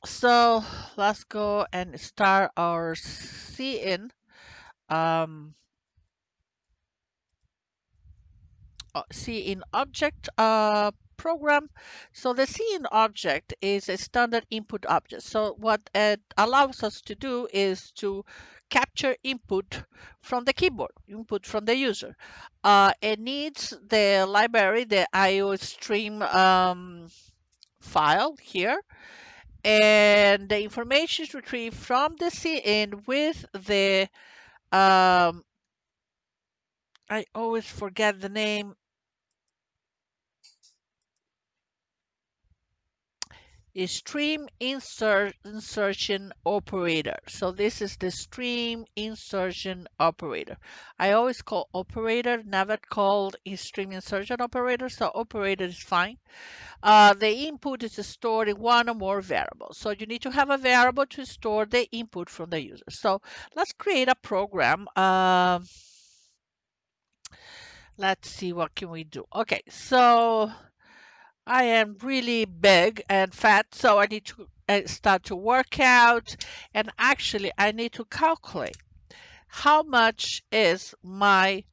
So let's go and start our cin um, cin object program. So the cin object is a standard input object. So what it allows us to do is to capture input from the keyboard, input from the user. It needs the library, the IO stream file here, and the information is retrieved from the cin with the I always forget the name, is stream insertion operator. So this is the stream insertion operator. I always call operator, never called stream insertion operator. So operator is fine. The input is stored in one or more variables. So you need to have a variable to store the input from the user. So let's create a program. Let's see, what can we do? Okay, so I am really big and fat, so I need to start to work out. And actually, I need to calculate how much is my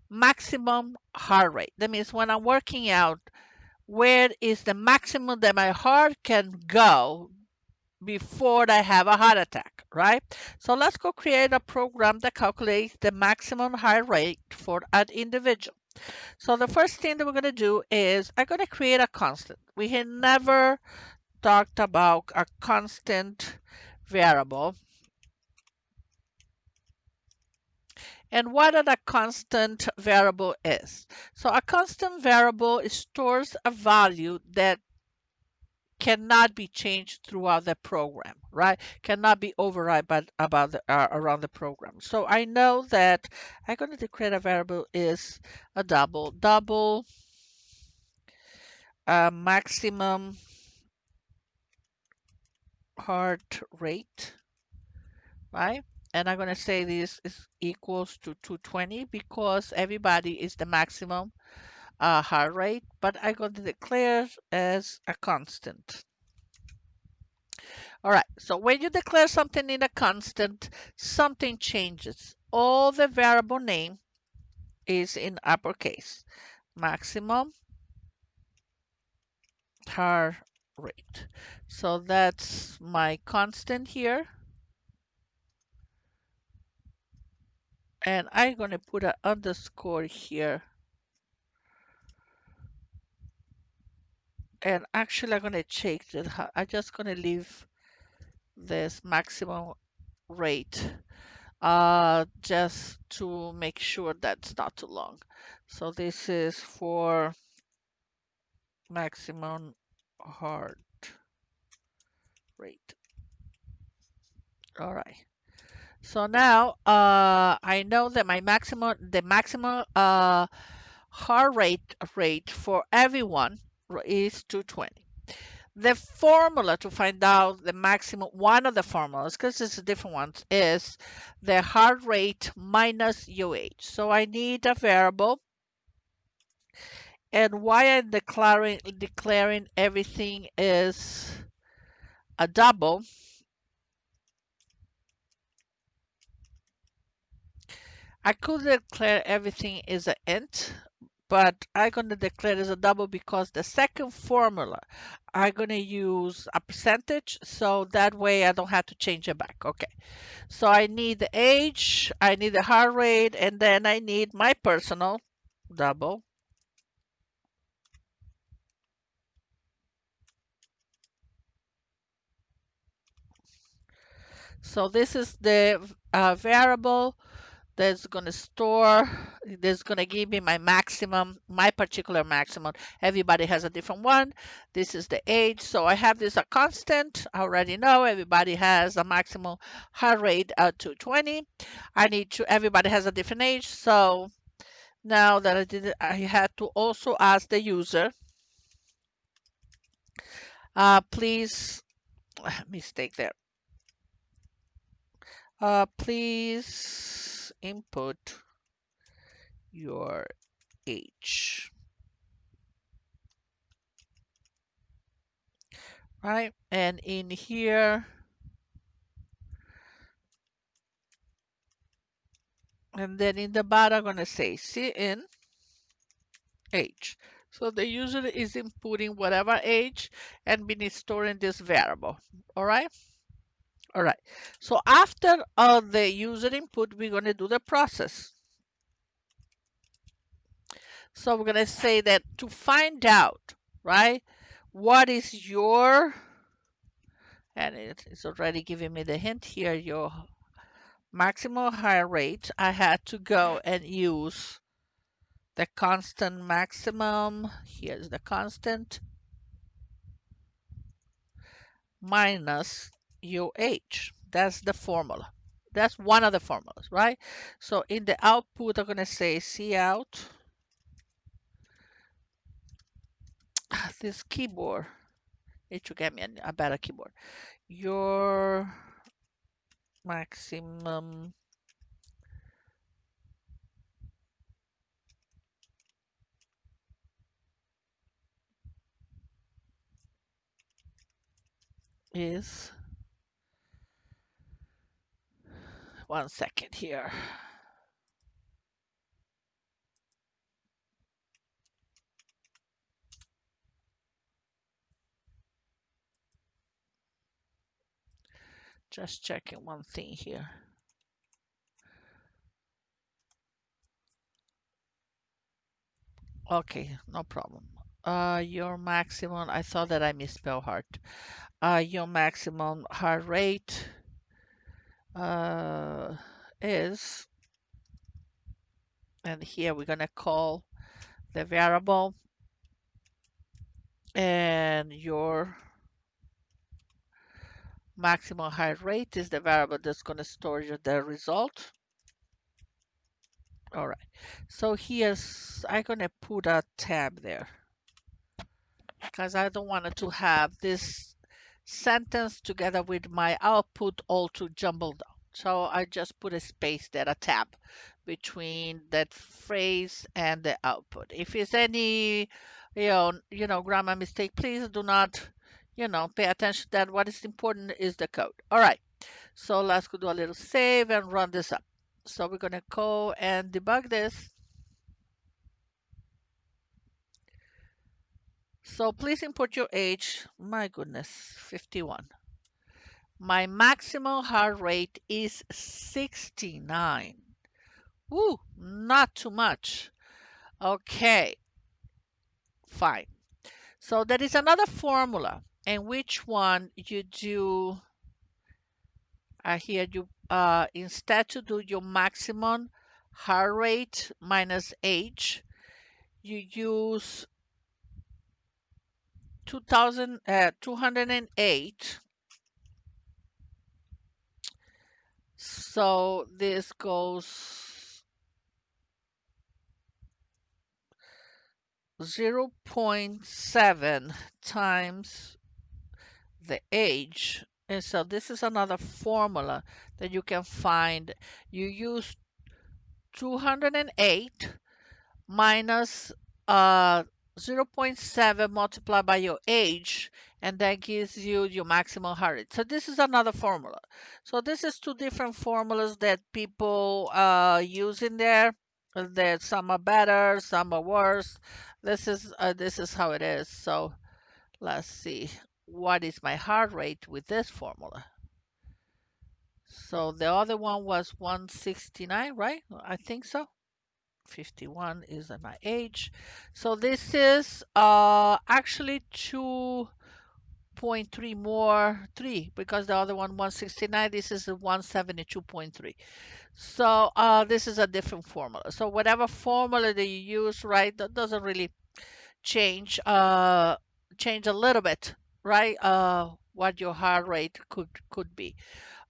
maximum heart rate. That means when I'm working out, where is the maximum that my heart can go before I have a heart attack, right? So let's go create a program that calculates the maximum heart rate for an individual. So the first thing that we're going to do is I'm going to create a constant. We had never talked about a constant variable. And what a constant variable is. So a constant variable stores a value that cannot be changed throughout the program, right? Cannot be override by, about the, around the program. So I know that I'm going to declare a variable is a double maximum heart rate, right? And I'm going to say this is equals to 220 because everybody is the maximum heart rate, but I'm going to declare as a constant. All right, so when you declare something in a constant, something changes. All the variable name is in uppercase. Maximum heart rate. So that's my constant here. And I'm going to put an underscore here. And actually, I'm going to change it. I'm just going to leave this maximum rate just to make sure that's not too long. So this is for maximum heart rate. All right. So now I know that the maximum heart rate for everyone is 220. The formula to find out the maximum, one of the formulas, because it's different ones, is the heart rate minus UH. So I need a variable, and why I'm declaring everything is a double. I could declare everything is an int, but I'm going to declare it as a double because the second formula, I'm going to use a percentage, so that way I don't have to change it back. Okay, so I need the age, I need the heart rate, and then I need my personal double. So this is the variable that's going to store, that's going to give me my maximum, my particular maximum. Everybody has a different one. This is the age. So I have this a constant. I already know everybody has a maximum heart rate to 20. I need to, everybody has a different age. So now that I did it, I had to also ask the user, please, mistake there. Please input your age. right? And in here, and then in the bottom, I'm going to say cin age. So the user is inputting whatever age and being storing this variable. All right. All right. So after the user input, we're going to do the process. So we're going to say that to find out, right, what is your, and it's already giving me the hint here, your maximum heart rate, I had to go and use the constant maximum. Here's the constant minus your age. That's the formula. That's one of the formulas, right? So in the output, I'm going to say cout. This keyboard, it should get me a better keyboard. Your maximum is, 1 second here. Just checking one thing here. Okay, no problem. Your maximum, I thought that I misspelled heart. Your maximum heart rate uh, is, and here we're gonna call the variable, and your maximum heart rate is the variable that's gonna store you the result. All right, so here's, I'm gonna put a tab there because I don't want it to have this sentence together with my output all to jumbled up. So I just put a space there, a tab between that phrase and the output. If it's any, grammar mistake, please do not, pay attention to that. What is important is the code. All right. So let's go do a little save and run this up. So we're going to go and debug this. So please input your age. My goodness, 51. My maximum heart rate is 69. Woo, not too much. Okay, fine. So there is another formula, and which one you do here, you instead to do your maximum heart rate minus age, you use 208. So this goes 0.7 times the age. And so this is another formula that you can find. You use 208 minus 0.7 multiplied by your age, and that gives you your maximum heart rate. So this is another formula. So this is two different formulas that people use in there. That some are better, some are worse. This is how it is. So let's see, what is my heart rate with this formula? So the other one was 169, right? I think so. 51 is my age. So this is actually 2.3 more 3, because the other one 169, this is a 172.3. So this is a different formula. So whatever formula that you use, right, that doesn't really change change a little bit, right, what your heart rate could be.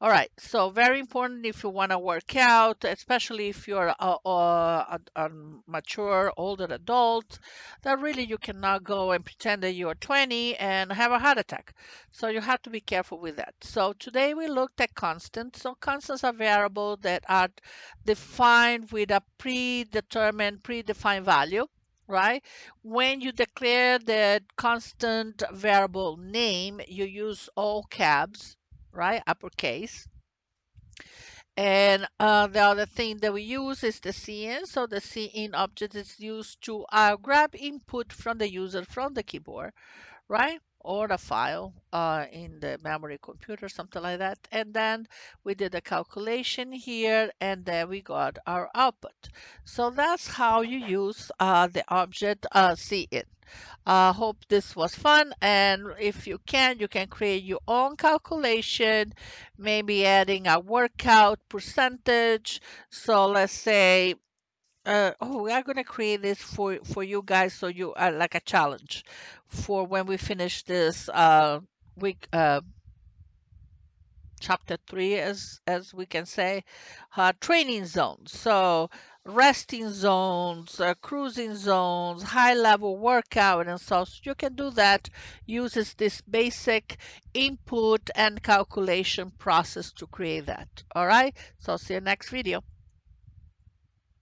All right, so very important if you want to work out, especially if you're a mature older adult, that really you cannot go and pretend that you're 20 and have a heart attack. So you have to be careful with that. So today we looked at constants. So constants are variables that are defined with a predefined value. right? When you declare the constant variable name, you use all caps, right? Uppercase. And the other thing that we use is the cin. So the cin object is used to grab input from the user from the keyboard, right? Or a file in the memory computer, something like that. And then we did a calculation here, and then we got our output. So that's how you use the object cin. Hope this was fun, and if you can create your own calculation, maybe adding a workout percentage. So let's say, oh, we are gonna create this for you guys, so you are like a challenge for when we finish this week chapter 3, as we can say, training zones. So resting zones, cruising zones, high level workout, and so you can do that. Uses this basic input and calculation process to create that. All right, so see you next video.